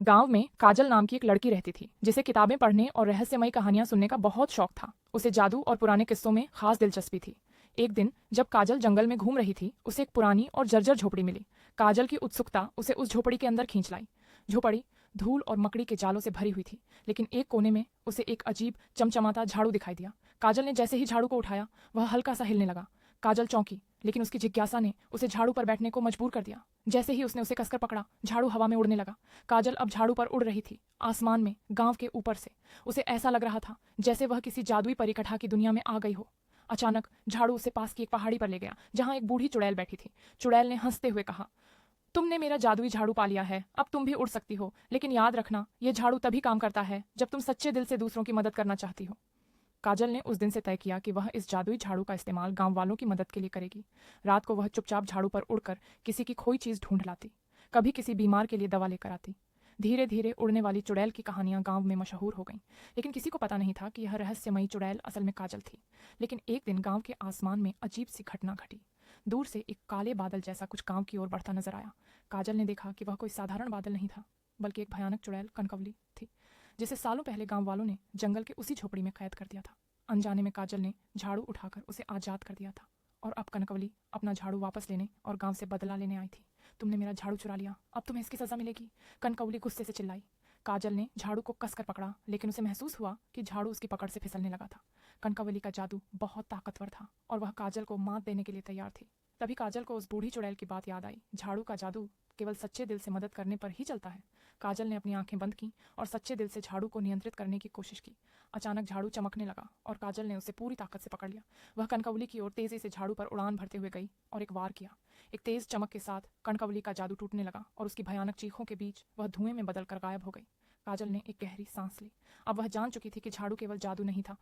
गांव में काजल नाम की एक लड़की रहती थी जिसे किताबें पढ़ने और रहस्यमयी कहानियां सुनने का बहुत शौक था। उसे जादू और पुराने किस्सों में खास दिलचस्पी थी। एक दिन जब काजल जंगल में घूम रही थी उसे एक पुरानी और जर्जर झोपड़ी मिली। काजल की उत्सुकता उसे उस झोपड़ी के अंदर खींच लाई। झोपड़ी धूल और मकड़ी के जालों से भरी हुई थी, लेकिन एक कोने में उसे एक अजीब चमचमाता झाड़ू दिखाई दिया। काजल ने जैसे ही झाड़ू को उठाया वह हल्का सा हिलने लगा। काजल चौंकी, लेकिन उसकी जिज्ञासा ने उसे झाड़ू पर बैठने को मजबूर कर दिया। जैसे ही उसने उसे कसकर पकड़ा, झाड़ू हवा में उड़ने लगा। काजल अब झाड़ू पर उड़ रही थी, आसमान में, गांव के ऊपर से। उसे ऐसा लग रहा था जैसे वह किसी जादुई परिकठा की दुनिया में आ गई हो। अचानक झाड़ू उसे पास की एक पहाड़ी पर ले गया जहां एक बूढ़ी चुड़ैल बैठी थी। चुड़ैल ने हंसते हुए कहा, तुमने मेरा जादुई झाड़ू पा लिया है, अब तुम भी उड़ सकती हो, लेकिन याद रखना यह झाड़ू तभी काम करता है जब तुम सच्चे दिल से दूसरों की मदद करना चाहती हो। काजल ने उस दिन से तय किया कि वह इस जादुई झाड़ू का इस्तेमाल गांव वालों की मदद के लिए करेगी। रात को वह चुपचाप झाड़ू पर उड़कर किसी की खोई चीज ढूंढ लाती, कभी किसी बीमार के लिए दवा लेकर आती। धीरे धीरे उड़ने वाली चुड़ैल की कहानियां गांव में मशहूर हो गईं, लेकिन किसी को पता नहीं था कि यह रहस्यमयी चुड़ैल असल में काजल थी। लेकिन एक दिन गांव के आसमान में अजीब सी घटना घटी। दूर से एक काले बादल जैसा कुछ गांव की ओर बढ़ता नजर आया। काजल ने देखा कि वह कोई साधारण बादल नहीं था, बल्कि एक भयानक चुड़ैल कनकवली थी, जिसे सालों पहले गांव वालों ने जंगल के उसी झोपड़ी में कैद कर दिया था। अनजाने में काजल ने झाड़ू उठाकर उसे आजाद कर दिया था, और अब कनकवली अपना झाड़ू वापस लेने और गांव से बदला लेने आई थी। तुमने मेरा झाड़ू चुरा लिया, अब तुम्हें इसकी सजा मिलेगी, कनकवली गुस्से से चिल्लाई। काजल ने झाड़ू को कसकर पकड़ा, लेकिन उसे महसूस हुआ कि झाड़ू उसकी पकड़ से फिसलने लगा था। कनकवली का जादू बहुत ताकतवर था और वह काजल को मात देने के लिए तैयार थी। तभी काजल को उस बूढ़ी चुड़ैल की बात याद आई, झाड़ू का जादू केवल सच्चे दिल से मदद करने पर ही चलता है। काजल ने अपनी आंखें बंद की और सच्चे दिल से झाड़ू को नियंत्रित करने की कोशिश की। अचानक झाड़ू चमकने लगा और काजल ने उसे पूरी ताकत से पकड़ लिया। वह कनकवली की ओर तेजी से झाड़ू पर उड़ान भरते हुए गई और एक वार किया। एक तेज चमक के साथ कनकवली का जादू टूटने लगा और उसकी भयानक चीखों के बीच वह धुएं में बदलकर गायब हो गई। काजल ने एक गहरी सांस ली। अब वह जान चुकी थी कि झाड़ू केवल जादू नहीं था,